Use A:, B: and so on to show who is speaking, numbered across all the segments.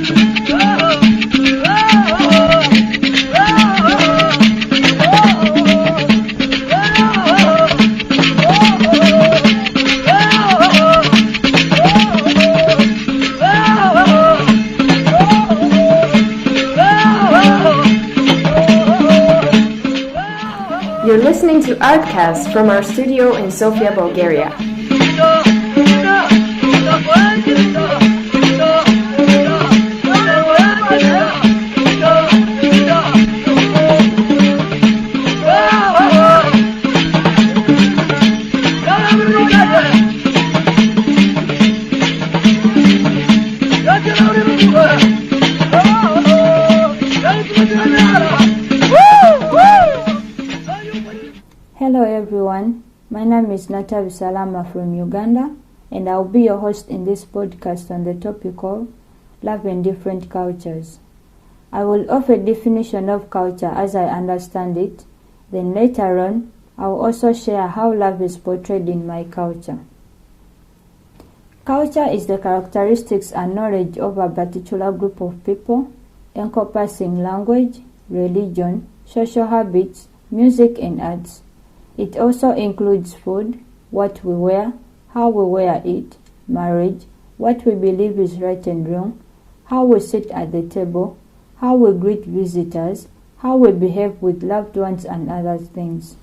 A: You're listening to ARTCAST from our studio in Sofia, Bulgaria.
B: Hello everyone, my name is Natavi Salama from Uganda, and I'll be your host in this podcast on the topic of love in different cultures. I will offer a definition of culture as I understand it, then later on I'll also share how love is portrayed in my culture. Culture is the characteristics and knowledge of a particular group of people, encompassing language, religion, social habits, music and arts. It also includes food, what we wear, how we wear it, marriage, what we believe is right and wrong, how we sit at the table, how we greet visitors, how we behave with loved ones and other things.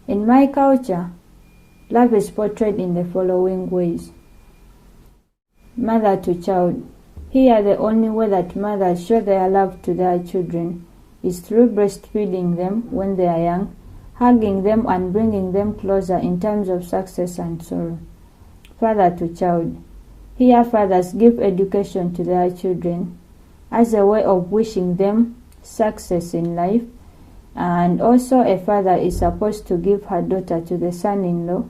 B: In my culture, love is portrayed in the following ways. Mother to child. Here the only way that mothers show their love to their children is through breastfeeding them when they are young, hugging them and bringing them closer in times of success and sorrow. Father to child. Here fathers give education to their children as a way of wishing them success in life, and also a father is supposed to give her daughter to the son-in-law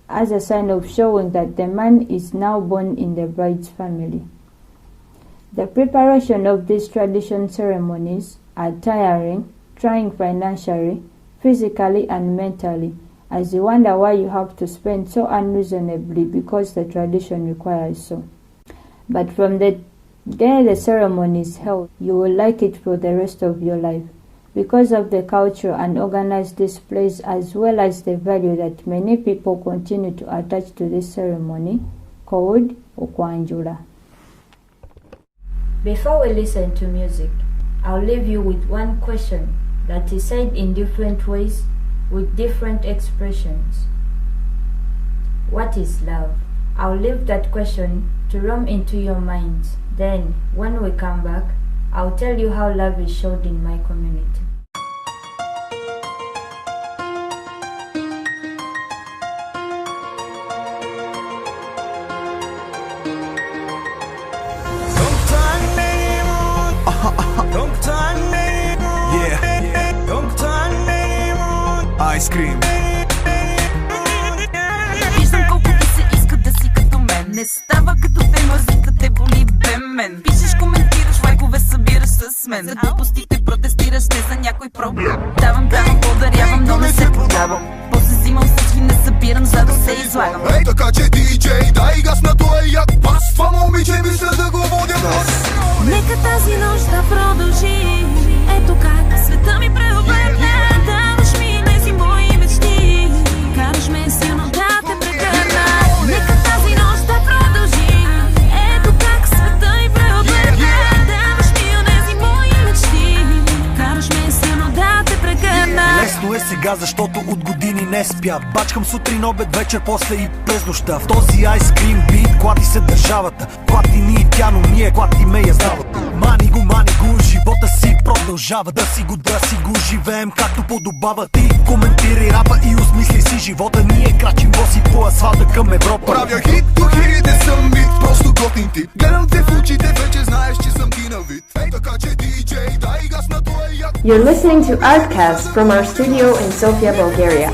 B: as a sign of showing that the man is now born in the bride's family. The preparation of these tradition ceremonies are tiring, trying financially, physically and mentally, as you wonder why you have to spend so unreasonably because the tradition requires so. But from the day the ceremony is held, you will like it for the rest of your life because of the culture and organized displays, as well as the value that many people continue to attach to this ceremony called Okwanjula. Before we listen to music, I'll leave you with one question that is said in different ways with different expressions. What is love? I'll leave that question to roam into your minds. Then, when we come back, I'll tell you how love is showed in my community.
C: Ice cream.
D: Виждам колко ти се иска да си като мен. Не става като те мързи, като те боли бемен. Пишеш, коментираш, лайкове събираш с мен. За глупостите протестираш, не за някой проблем. Давам, подарявам, но не се продавам. После взимам всички, не събирам, за да се излагам.
C: Ей, така че диджей, дай газ на този як бас. Това момиче мисля да го водя бас.
D: Нека тази нощ да продължи. Ето как света ми преобърне. Даваш ми тези мои мечти. Караш ме силно да те прегърна. Нека тази нощ да продължи. Ето как света ми преобърне. Даваш ми тези мои мечти. Караш ме силно да те прегърна.
E: Лесно е сега, защото от години не спя. Бачкам сутрин, обед, вечер, после и през нощта. В този айскрим бит клати се държавата. Клати ни и тя, но ние клатиме я здравата. Мани го, живота си продължава. Да си го живеем както подобава. Ти коментирай рапа и осмисли си живота. Ние крачим боси по асфалта към Европа.
C: Правя хит, тухирите съм бит, просто готин тип. Гледам те в очите, вече знаеш, че съм ти на вид. Ей, така че диджей, дай газ на този як.
A: You're listening to ARTCAST from our studio in Sofia, Bulgaria.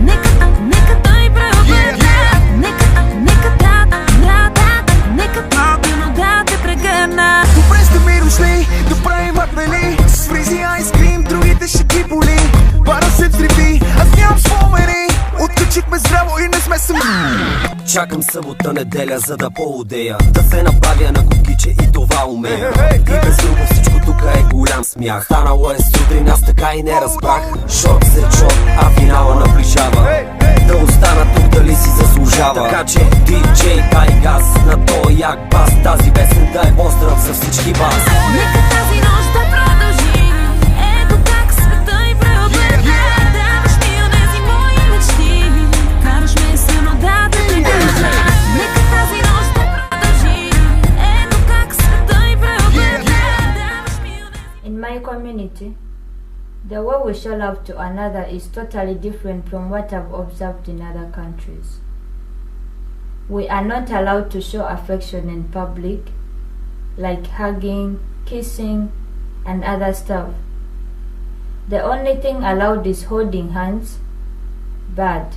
D: Нека
C: Качихме здраво и не сме сами.
F: Чакам събота, неделя, за да поудея, да се направя на кукиче и това умея. И без друго всичко тук е голям смях. Станало е сутрин, аз така и не разбрах. Шорт след шорт, а финала наближава. Да остана тук, дали си заслужава. Така че диджей, дай газ на този як бас. Тази песен да е поздрав за всички вас.
D: Нека тази нощ да продължи. Ето как света и преобърна. Даваш ми онези мои мечти. Караш ме силно да те прегърна. Нека тази нощ да продължи. Ето как света и преобърна. Даваш ми онези...
B: In my community, the way we show love to another is totally different from what I've observed in other countries. We are not allowed to show affection in public, like hugging, kissing, and other stuff. The only thing allowed is holding hands, but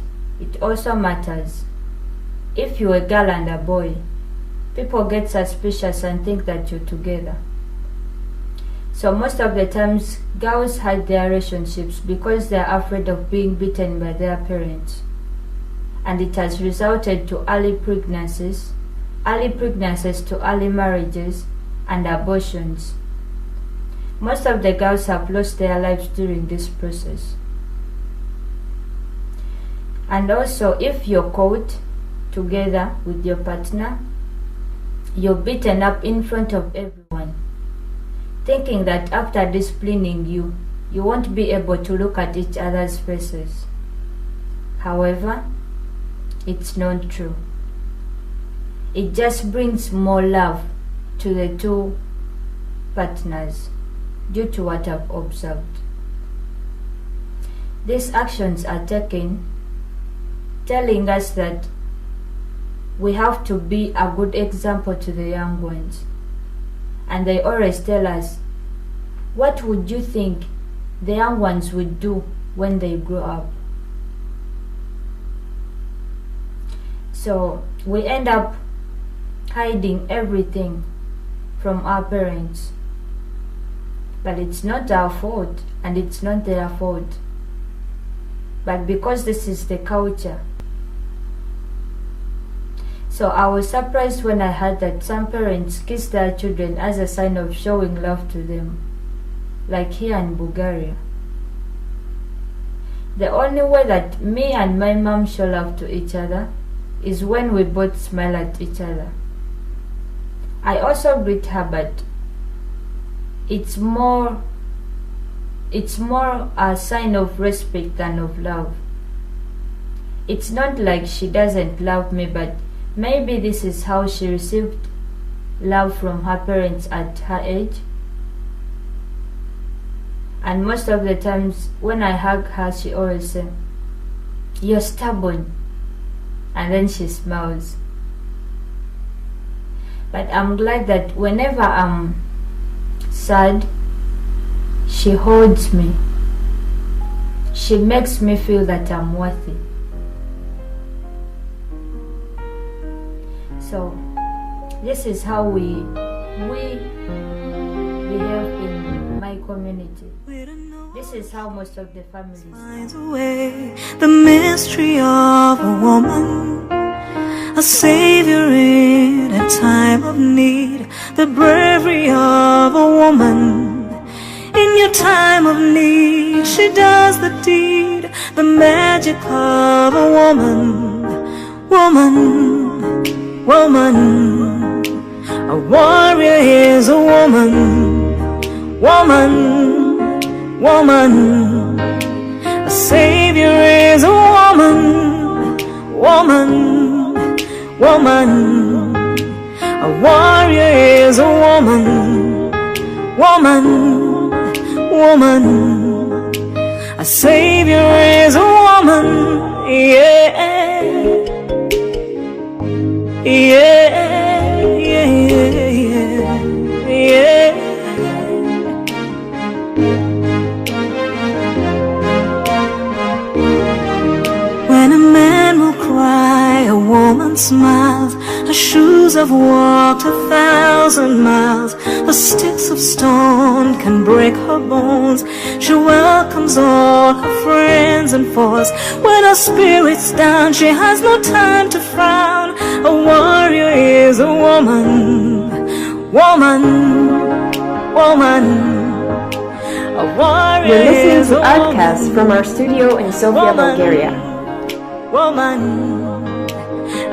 B: it also matters. If you're a girl and a boy, people get suspicious and think that you're together. So most of the times, girls hide their relationships because they're afraid of being beaten by their parents. And it has resulted to early pregnancies to early marriages and abortions. Most of the girls have lost their lives during this process. And also, if you're caught together with your partner, you're beaten up in front of everyone, thinking that after disciplining you, you won't be able to look at each other's faces. However, it's not true. It just brings more love to the two partners due to what I've observed. These actions are taken telling us that we have to be a good example to the young ones. And they always tell us, what would you think the young ones would do when they grow up? So we end up hiding everything from our parents. But it's not our fault and it's not their fault. But because this is the culture. So I was surprised when I heard that some parents kiss their children as a sign of showing love to them, like here in Bulgaria. The only way that me and my mom show love to each other is when we both smile at each other. I also greet her, but it's more a sign of respect than of love. It's not like she doesn't love me, but maybe this is how she received love from her parents at her age. And most of the times when I hug her, she always says, "You're stubborn." And then she smiles. But I'm glad that whenever I'm sad, she holds me. She makes me feel that I'm worthy. So this is how we behave in my community. This is how most of the families
G: finds away the mystery of a woman, a savior in a time of need, the bravery of a woman. In your time of need, she does the deed, the magic of a woman. Woman, woman, a warrior is a woman. Woman, woman, a savior is a woman. Woman, woman, a warrior is a woman. Woman, woman, a savior is a woman. Yeah, yeah, yeah, yeah, yeah. When a man will cry, a woman smiles, a Her shoes have walked 1,000 miles. Her sticks of stone can break her bones. She welcomes all her friends and foes. When her spirit's down, she has no time to frown. A warrior is a woman, woman, woman. A warrior
A: You're listening
G: is
A: to
G: a
A: ARTCAST
G: woman,
A: from our studio in Sofia,
G: woman,
A: Bulgaria.
G: woman.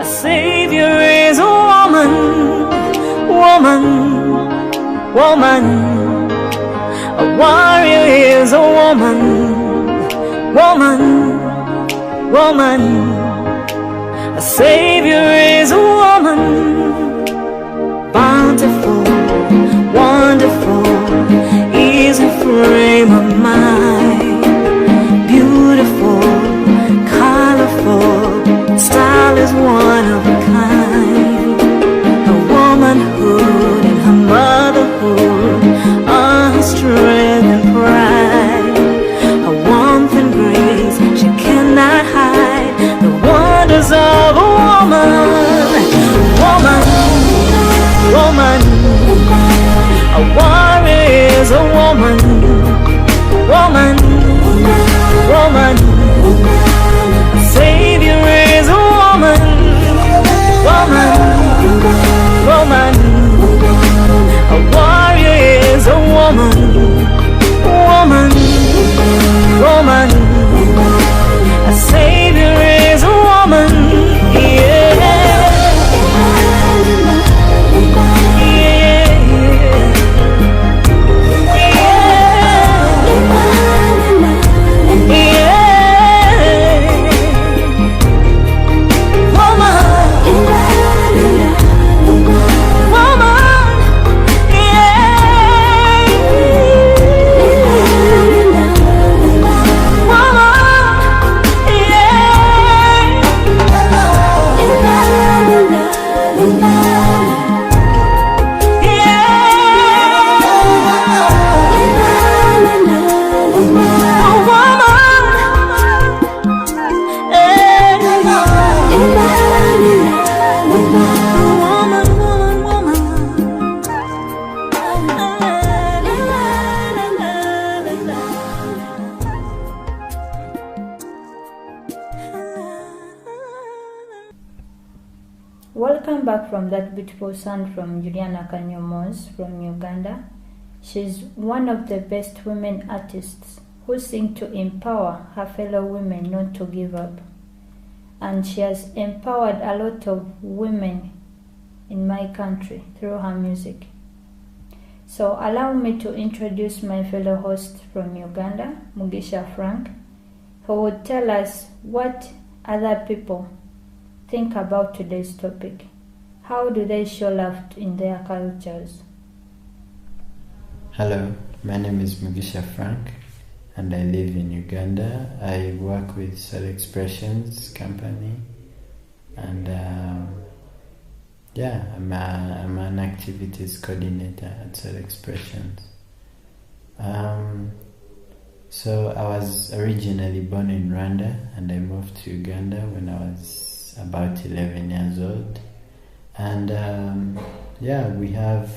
G: A savior is a woman, woman, woman. A warrior is a woman, woman, woman. A savior is a woman. Bountiful, wonderful is her frame of mind. Beautiful, colorful, style is one of a kind. Her womanhood and her motherhood are her strength and pride. Her warmth and grace she cannot hide. The wonders of a woman, woman, woman. A warrior is a woman, woman, woman. A savior is a woman, woman, woman. A warrior is a woman, woman, woman. A savior is a woman, yeah.
B: Welcome back from that beautiful sound from Juliana Kanyomos from Uganda. She's one of the best women artists who sing to empower her fellow women not to give up. And she has empowered a lot of women in my country through her music. So allow me to introduce my fellow host from Uganda, Mugisha Frank, who would tell us what other people think about today's topic. How do they show love in their cultures?
H: Hello, my name is Mugisha Frank and I live in Uganda. I work with Soul Expressions company and I'm an activities coordinator at Soul Expressions. So I was originally born in Rwanda and I moved to Uganda when I was about 11 years old. And we have,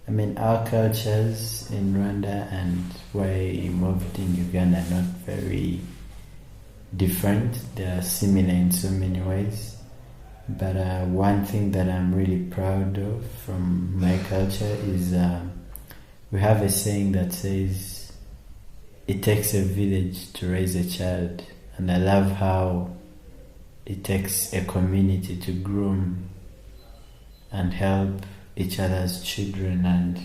H: our cultures in Rwanda and where I moved in Uganda are not very different. They are similar in so many ways. But one thing that I'm really proud of from my culture is we have a saying that says, it takes a village to raise a child. And I love how it takes a community to groom and help each other's children and,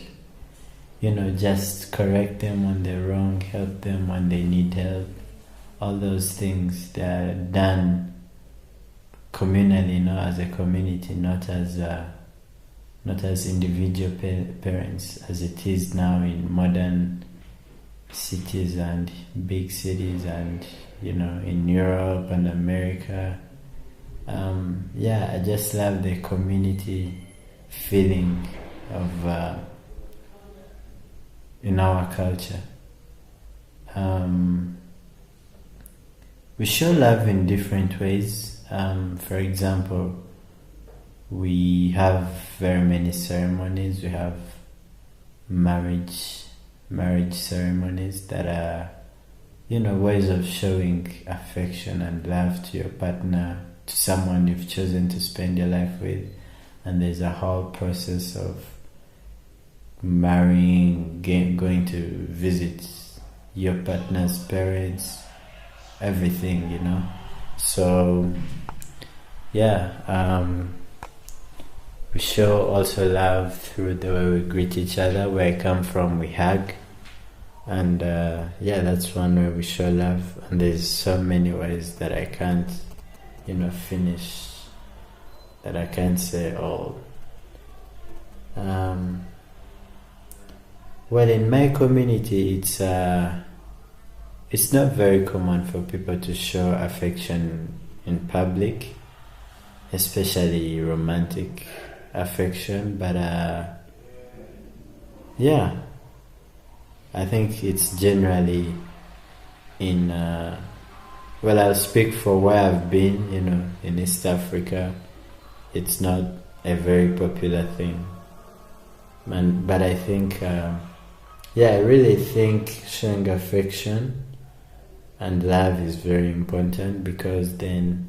H: just correct them when they're wrong, help them when they need help. All those things, they are done communally, as a community, not as individual parents, as it is now in modern cities and big cities and, in Europe and America. I just love the community feeling of in our culture. We show love in different ways. For example, we have very many ceremonies. We have marriage ceremonies that are, ways of showing affection and love to your partner, to someone you've chosen to spend your life with. And there's a whole process of marrying, going to visit your partner's parents, everything, So, we show also love through the way we greet each other. Where I come from, we hug. And that's one way we show love. And there's so many ways that I can't, finish, that I can't say all. Well, in my community, it's not very common for people to show affection in public, especially romantic affection. But I think it's generally in. I'll speak for where I've been. In East Africa, it's not a very popular thing. But I think. I really think showing affection and love is very important, because then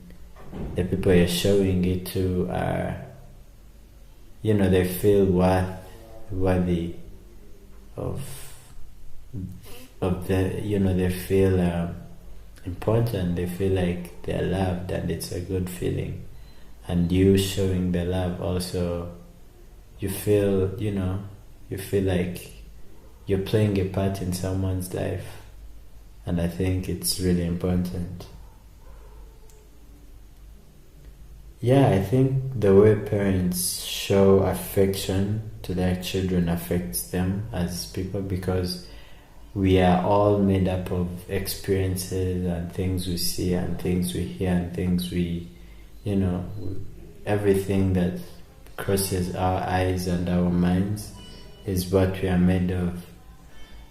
H: the people you're showing it to are, they feel worthy of the, they feel important, they feel like they're loved, and it's a good feeling. And you showing the love also, you feel like you're playing a part in someone's life, and I think it's really important. I think the way parents show affection to their children affects them as people, because we are all made up of experiences and things we see and things we hear and things we, everything that crosses our eyes and our minds is what we are made of.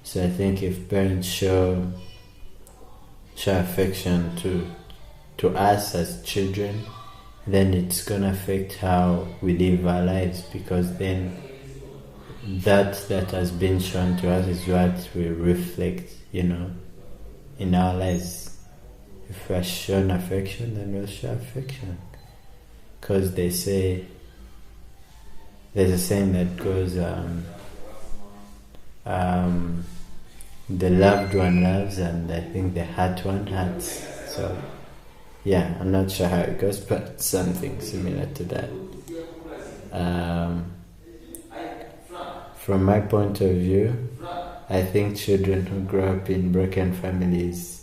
H: So I think if parents show affection to us as children, then it's gonna affect how we live our lives, because then that has been shown to us is what we reflect, in our lives. If we're shown affection, then we'll show affection. Because they say, there's a saying that goes, the loved one loves, and I think the hurt one hurts. So, I'm not sure how it goes, but something similar to that. From my point of view, I think children who grow up in broken families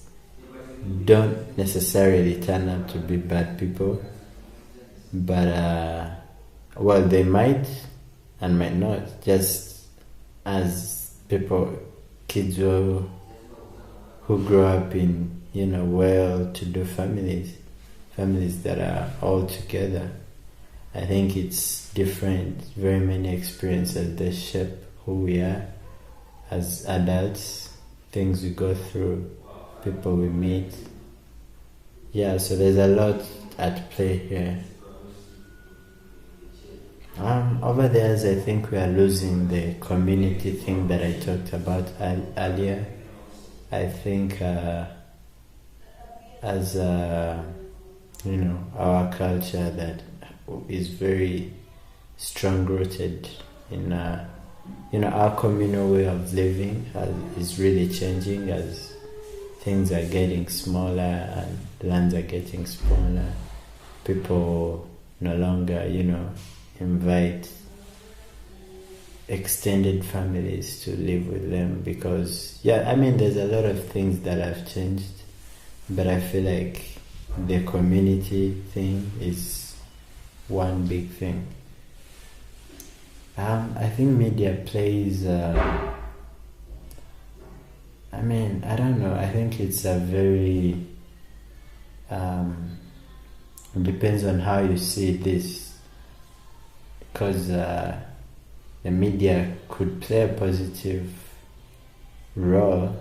H: don't necessarily turn out to be bad people, but they might and might not, just as kids who grow up in well-to-do families that are all together. I think it's different. Very many experiences that shape who we are as adults, things we go through, people we meet. So there's a lot at play here. Over there, I think we are losing the community thing that I talked about earlier. I think as our culture that is very strong-rooted in our communal way of living is really changing as things are getting smaller and lands are getting smaller. People no longer, invite extended families to live with them, because there's a lot of things that have changed, but I feel like the community thing is one big thing. I think media plays I don't know, I think it's a very it depends on how you see this, because the media could play a positive role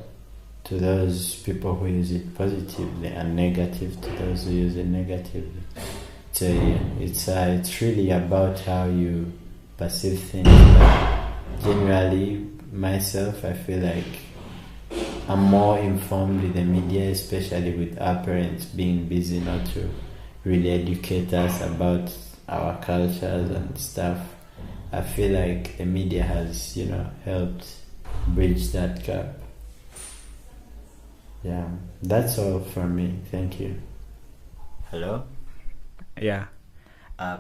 H: to those people who use it positively, and negative to those who use it negatively. So yeah, it's really about how you perceive things. But generally, myself, I feel like I'm more informed with the media, especially with our parents being busy not to really educate us about our cultures and stuff. I feel like the media has, helped bridge that gap. Yeah, that's all from me. Thank you.
I: Hello.
J: Yeah.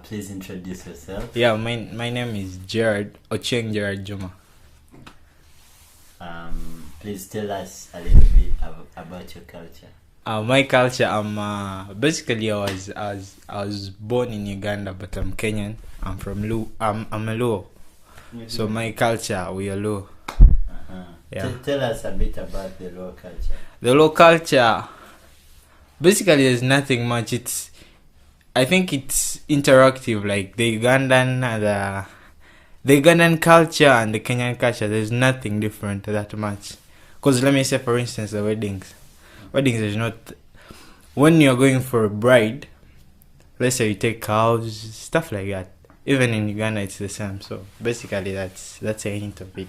I: Please introduce yourself.
J: Yeah, my name is Gerard Ocheng Gerard Juma.
I: Please tell us a little bit about your culture.
J: My culture, basically I was born in Uganda, but I'm Kenyan. I'm from Luo. I'm a Luo. So my culture, we are Luo. Yeah.
I: Tell us a bit about the Luo culture.
J: The Luo culture, basically there's nothing much. I think it's interactive, like the Ugandan culture and the Kenyan culture. There's nothing different that much. Because let me say, for instance, the weddings is not, when you're going for a bride, let's say you take cows, stuff like that. Even in Uganda, it's the same. So basically, that's a hint of it.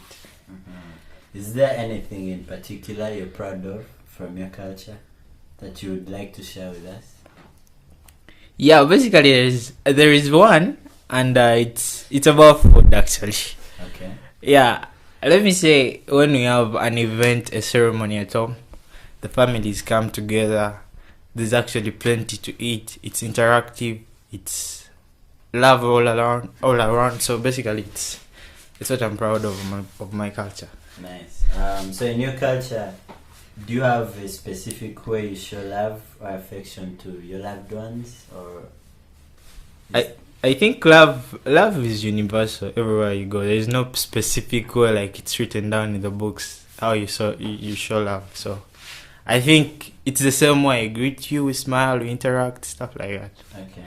I: Is there anything in particular you're proud of from your culture that you would like to share with us?
J: Yeah, basically there is one, and it's about food actually.
I: Okay.
J: Yeah, let me say, when we have an event, a ceremony at home, the families come together. There's actually plenty to eat. It's interactive. It's love all around. So basically, it's what I'm proud of my culture.
I: Nice. So in your culture, do you have a specific way you show love or affection to your loved ones, or?
J: I think love is universal everywhere you go. There is no specific way, like it's written down in the books how you show love. So I think it's the same way. I greet you, we smile, we interact, stuff like that.
I: Okay.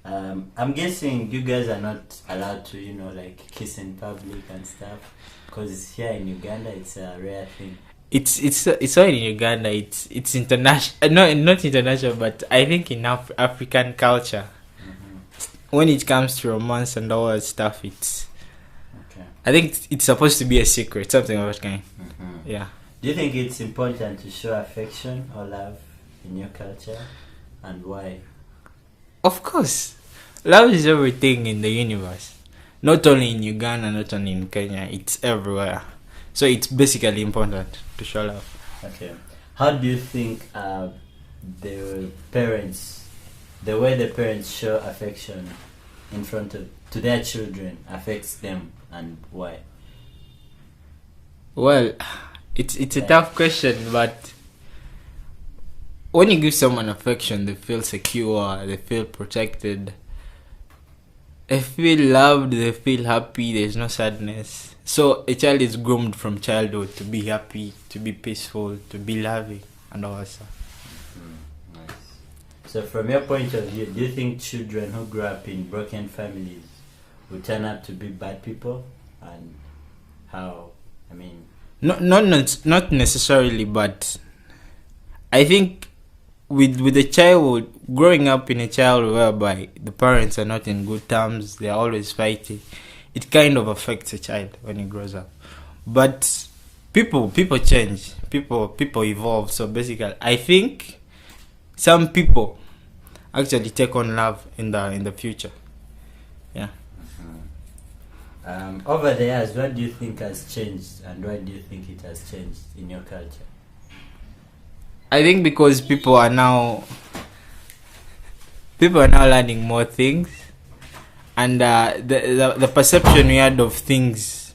I: I'm guessing you guys are not allowed to, like kiss in public and stuff, because here in Uganda it's a rare thing.
J: It's all in Uganda. It's international. No, not international, but I think in African culture, when it comes to romance and all that stuff, I think it's supposed to be a secret, something of that kind. Yeah.
I: Do you think it's important to show affection or love in your culture, and why?
J: Of course, love is everything in the universe. Not only in Uganda, not only in Kenya, it's everywhere. So it's basically important to show love.
I: Okay. How do you think the way the parents show affection to their children affects them, and why?
J: Well, it's a tough question, but when you give someone affection, they feel secure, they feel protected, they feel loved, they feel happy, there's no sadness. So a child is groomed from childhood to be happy, to be peaceful, to be loving, and all that stuff.
I: Nice. So from your point of view, do you think children who grow up in broken families will turn out to be bad people? And how? I mean...
J: Not necessarily, but I think with a child, growing up in a child whereby the parents are not in good terms, they are always fighting, it kind of affects a child when he grows up. But people change, people evolve. So basically, I think some people actually take on love in the future. Yeah.
I: Over the years, what do you think has changed, and why do you think it has changed in your culture?
J: I think because people are now learning more things, and the perception we had of things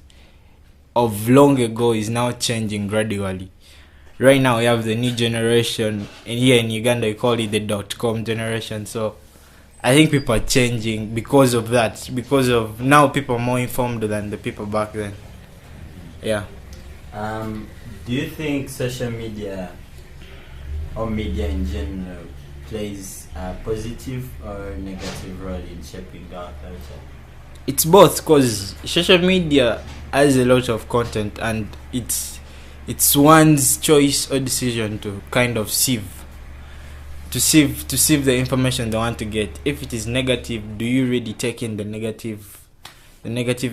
J: of long ago is now changing gradually. Right now we have the new generation, and here in Uganda we call it the .com generation. So I think people are changing because of that, because of now people are more informed than the people back then. Yeah.
I: Do you think social media or media in general plays a positive or negative role in shaping our culture?
J: It's both, because social media has a lot of content, and it's one's choice or decision to kind of sieve sieve the information they want to get. If it is negative, do you really take in the negative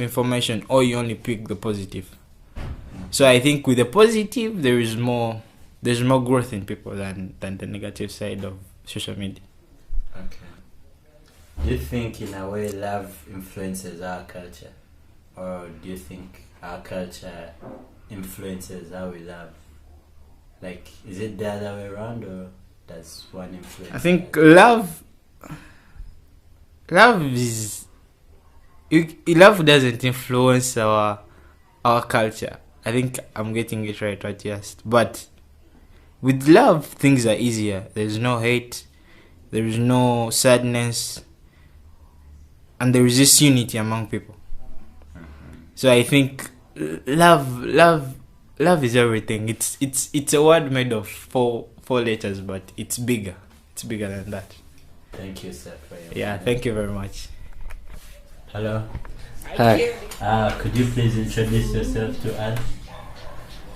J: information, or you only pick the positive? So I think with the positive, there's more growth in people than the negative side of social media.
I: Okay. Do you think in a way love influences our culture, or do you think our culture influences how we love? Like, is it the other way around, or does one influence?
J: I think love doesn't influence our culture. I think I'm getting it right what you asked. But with love, things are easier. There's no hate, there is no sadness, and there is this unity among people. So I think love is everything. It's a word made of four letters, but it's bigger. It's bigger than that.
I: Thank you, sir, for your
J: Yeah, thank you very much.
I: Hello.
K: Hi.
I: Could you please introduce yourself to us?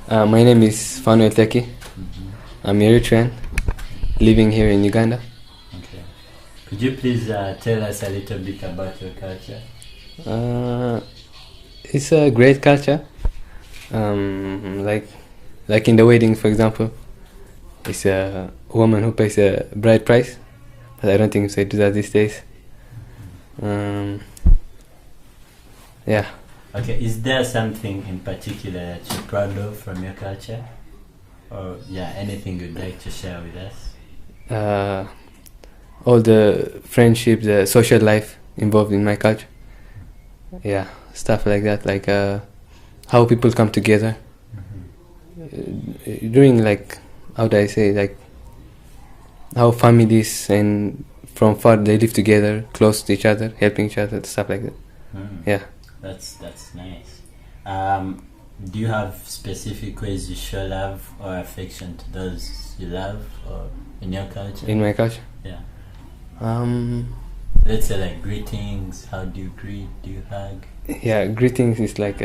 K: My name is Fanuel Teki. I'm Eritrean, living here in Uganda.
I: Okay. Could you please tell us a little bit about your culture?
K: It's a great culture. Like in the wedding, for example, it's a woman who pays a bride price, but I don't think they do that these days. Yeah.
I: Okay, is there something in particular that you're proud of from your culture? Or, anything you'd like to share with us?
K: All the friendship, the social life involved in my culture. Yeah, stuff like that, like how people come together. During, like, how do I say, like, how families and from far they live together, close to each other, helping each other, stuff like that. Yeah.
I: That's nice. Do you have specific ways you show love or affection to those you love, or in your culture?
K: In my culture?
I: Yeah. Let's say like greetings. How do you greet? Do you hug?
K: Yeah, greetings is like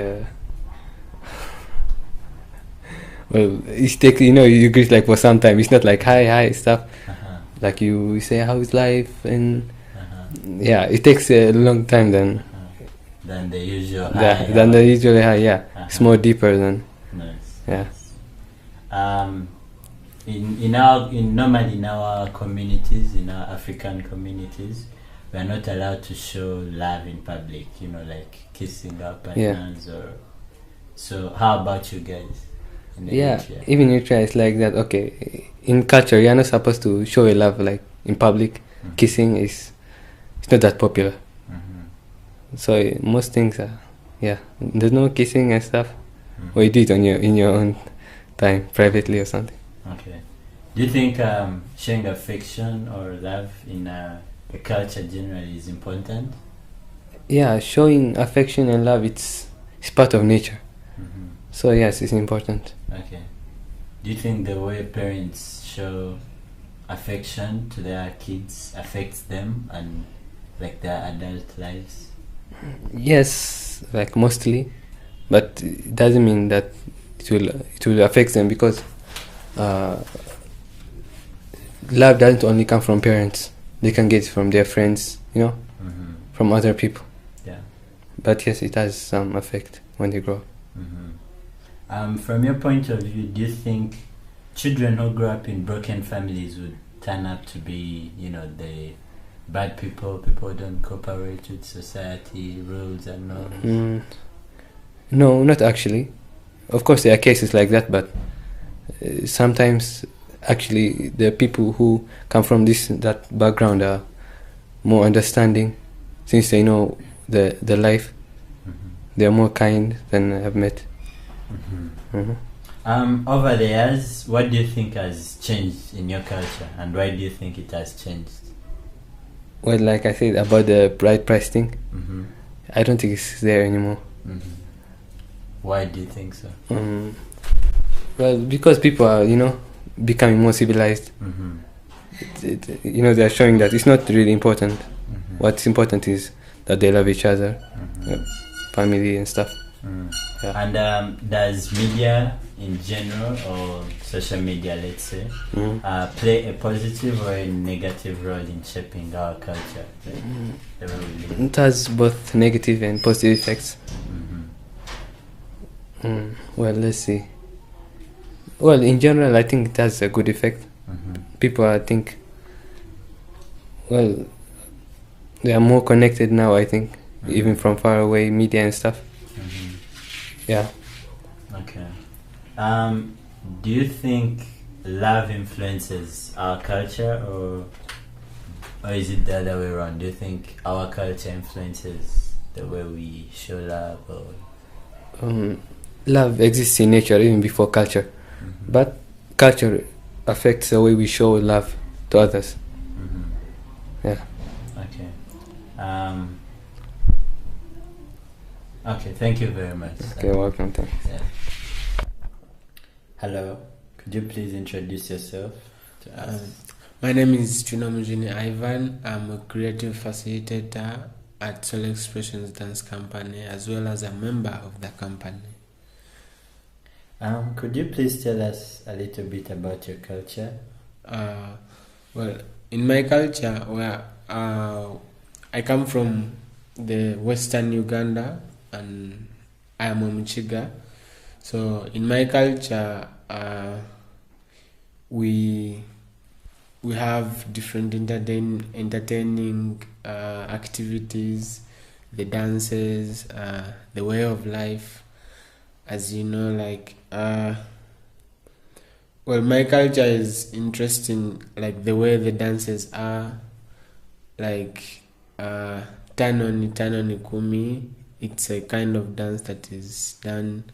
K: well, it takes, you greet like for some time. It's not like hi stuff. Like you say how's life, and yeah, it takes a long time then.
I: Than the usual hi.
K: Than the usual hi, yeah. It's more deeper than.
I: Nice.
K: Yeah.
I: Normally in our communities, in our African communities, we are not allowed to show love in public. Like kissing our partners or. So how about you guys?
K: Even in Eritrea it's like that. Okay, in culture you're not supposed to show your love like in public. Kissing it's not that popular. So most things are, there's no kissing and stuff. Or you do it in your own time, privately or something.
I: Okay. Do you think showing affection or love in the culture generally is important?
K: Yeah, showing affection and love, it's part of nature. So yes, it's important.
I: Okay. Do you think the way parents show affection to their kids affects them and like their adult lives?
K: Yes, like mostly, but it doesn't mean that it will affect them, because love doesn't only come from parents. They can get it from their friends, from other people.
I: Yeah.
K: But yes, it has some effect when they grow up.
I: From your point of view, do you think children who grow up in broken families would turn up to be, the bad people don't cooperate with society rules and norms?
K: No, not actually. Of course there are cases like that, but sometimes actually the people who come from that background are more understanding, since they know the life. They are more kind than I have met.
I: Over the years, what do you think has changed in your culture, and why do you think it has changed?
K: Well, like I said about the bride price thing, I don't think it's there anymore.
I: Why do you think so?
K: Well, because people are, becoming more civilized. They are showing that it's not really important. What's important is that they love each other, family and stuff.
I: And does media in general or social media, let's say, play a positive or a negative role in shaping our culture? Like, the way we live?
K: It has both negative and positive effects. Well, let's see. Well, in general, I think it has a good effect. People, I think, well, they are more connected now, I think, even from far away, media and stuff. Yeah.
I: Okay. Do you think love influences our culture, or is it the other way around? Do you think our culture influences the way we show love? Or
K: Love exists in nature even before culture, but culture affects the way we show love to others. Yeah.
I: Okay. Okay, thank you very much.
K: Okay, welcome. Thanks.
I: Yeah. Hello, could you please introduce yourself to us?
L: My name is Tunamujini Ivan. I'm a creative facilitator at Soul Expressions Dance Company, as well as a member of the company.
I: Could you please tell us a little bit about your culture?
L: Well, in my culture, where I come from the western Uganda, and I am a Muchiga. So in my culture, we have different entertaining activities, the dances, the way of life. As you know, like well, my culture is interesting, like the way the dances are, like Tanoni Kumi. It's a kind of dance that is done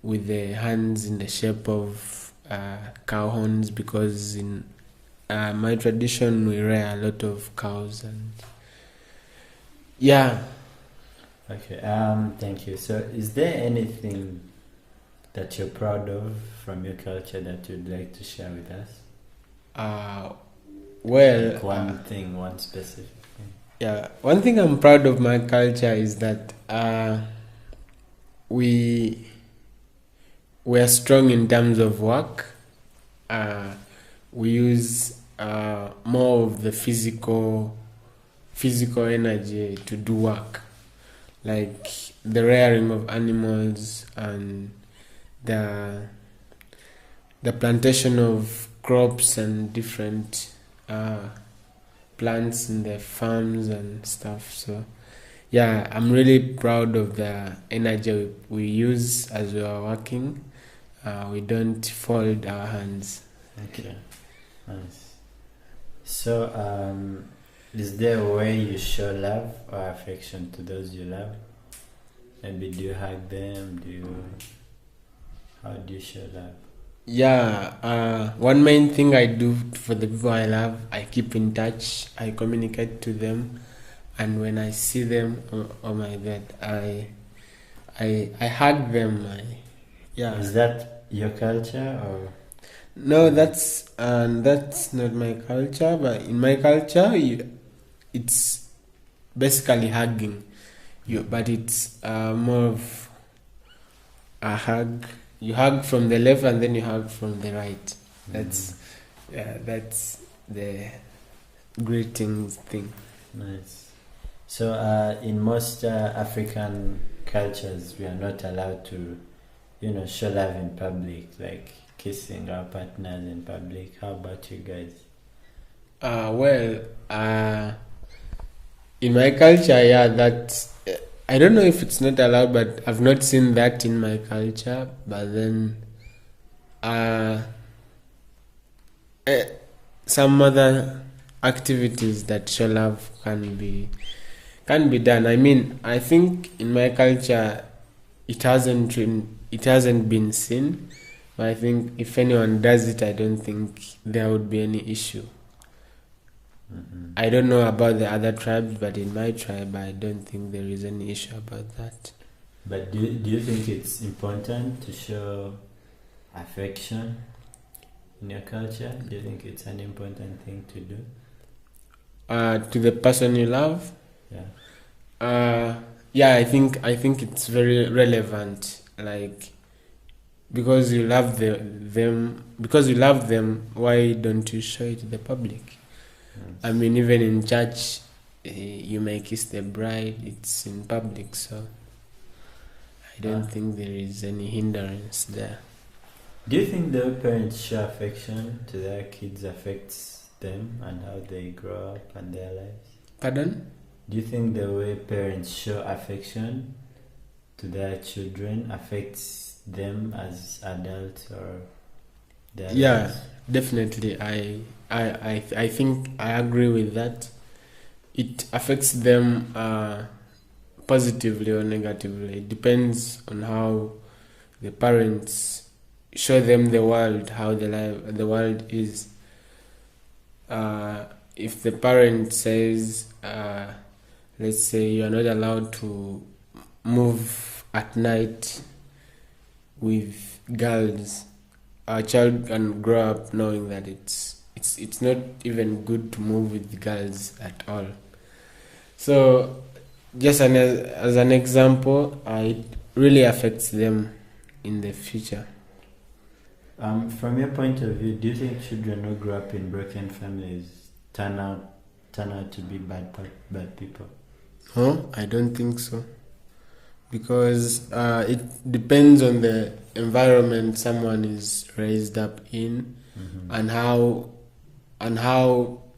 L: with the hands in the shape of cow horns, because in my tradition we rear a lot of cows. And yeah.
I: Okay. Thank you. So, is there anything that you're proud of from your culture that you'd like to share with us?
L: Well,
I: like one thing, one specific thing.
L: Yeah, one thing I'm proud of my culture is that we are strong in terms of work. We use more of the physical energy to do work, like the rearing of animals and the plantation of crops and different plants in the farms and stuff. So yeah, I'm really proud of the energy we use as we are working. We don't fold our hands.
I: Okay, nice. So is there a way you show love or affection to those you love? Maybe do you hug them? How do you show love?
L: Yeah, one main thing I do for the people I love, I keep in touch, I communicate to them, and when I see them, oh my God, I hug them. Yeah.
I: Is that your culture or?
L: No, that's not my culture. But in my culture, it's basically hugging. But it's more of a hug. You hug from the left and then you hug from the right. That's the greetings thing.
I: Nice. So in most African cultures, we are not allowed to, show love in public, like kissing our partners in public. How about you guys?
L: In my culture, yeah, that I don't know if it's not allowed, but I've not seen that in my culture. But then, some other activities that show love can be done. I mean, I think in my culture, it hasn't been seen. But I think if anyone does it, I don't think there would be any issue. I don't know about the other tribes, but in my tribe, I don't think there is any issue about that.
I: But do you think it's important to show affection in your culture? Do you think it's an important thing to do?
L: To the person you love?
I: Yeah.
L: Yeah, I think it's very relevant. Like, because you love because you love them, why don't you show it to the public? I mean, even in church, you may kiss the bride, it's in public, so I don't think there is any hindrance there.
I: Do you think the way parents show affection to their kids affects them and how they grow up and their lives?
L: Pardon?
I: Do you think the way parents show affection to their children affects them as adults or their lives?
L: Definitely. I think I agree with that. It affects them positively or negatively. It depends on how the parents show them the world, how the world is. If the parent says, let's say, you are not allowed to move at night with girls, our child can grow up knowing that it's not even good to move with girls at all. So, just as an example, it really affects them in the future.
I: From your point of view, do you think children who grow up in broken families turn out to be bad people?
L: No, I don't think so. Because it depends on the environment someone is raised up in, and how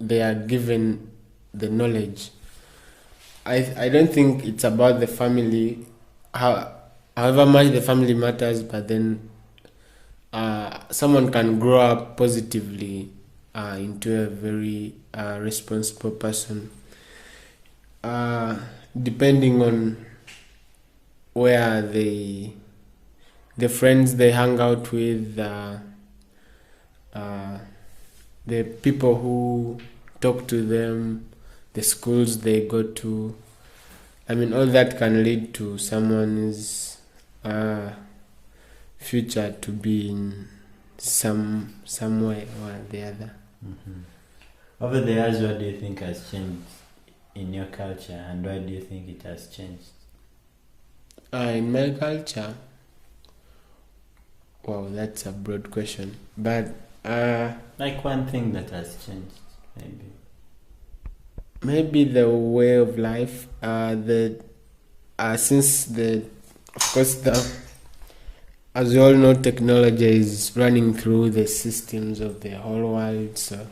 L: they are given the knowledge. I don't think it's about the family, however much the family matters, but then someone can grow up positively into a very responsible person, depending on where the friends they hang out with, the people who talk to them, the schools they go to. I mean, all that can lead to someone's future to be in some way or the other.
I: Over the years, what do you think has changed in your culture, and why do you think it has changed?
L: In my culture, wow, that's a broad question. But
I: like one thing that has changed,
L: maybe the way of life. Since as we all know, technology is running through the systems of the whole world. So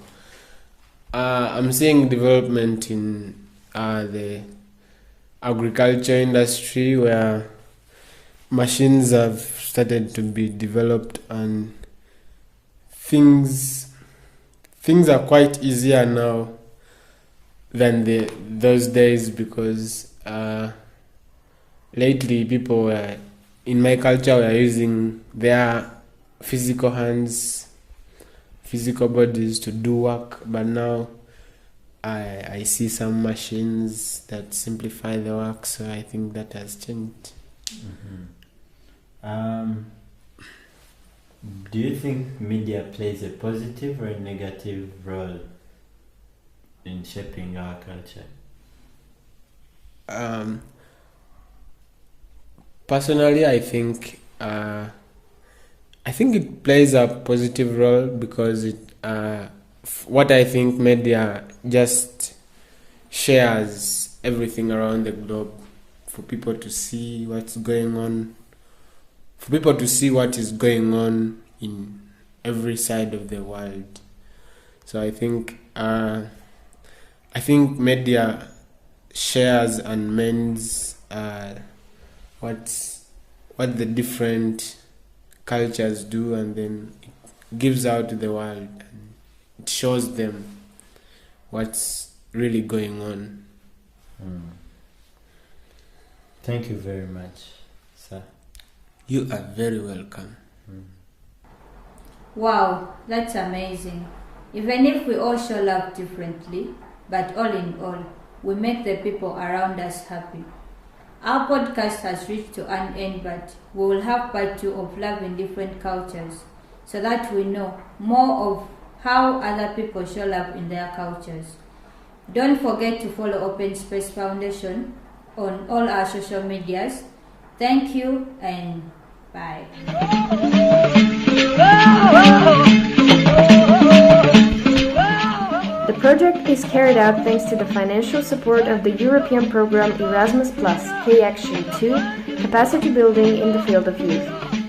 L: I'm seeing development in the agriculture industry, where machines have started to be developed, and things are quite easier now than those days, because lately people were, in my culture, were using their physical hands, physical bodies to do work, but now I see some machines that simplify the work, so I think that has changed.
I: Do you think media plays a positive or a negative role in shaping our culture?
L: Personally, I think it plays a positive role, because what I think media just shares everything around the globe for people to see what's going on, for people to see what is going on in every side of the world. So I think media shares and mends what the different cultures do, and then it gives out to the world, and it shows them what's really going on.
I: Thank you very much, sir.
L: You are very welcome.
B: Wow, that's amazing. Even if we all show love differently, but all in all, we make the people around us happy. Our podcast has reached to an end, but we will have part 2 of Love in Different Cultures, so that we know more of how other people show love in their cultures. Don't forget to follow Open Space Foundation on all our social medias. Thank you and Bye.
A: The project is carried out thanks to the financial support of the European program Erasmus+, K-Action 2, Capacity Building in the Field of Youth.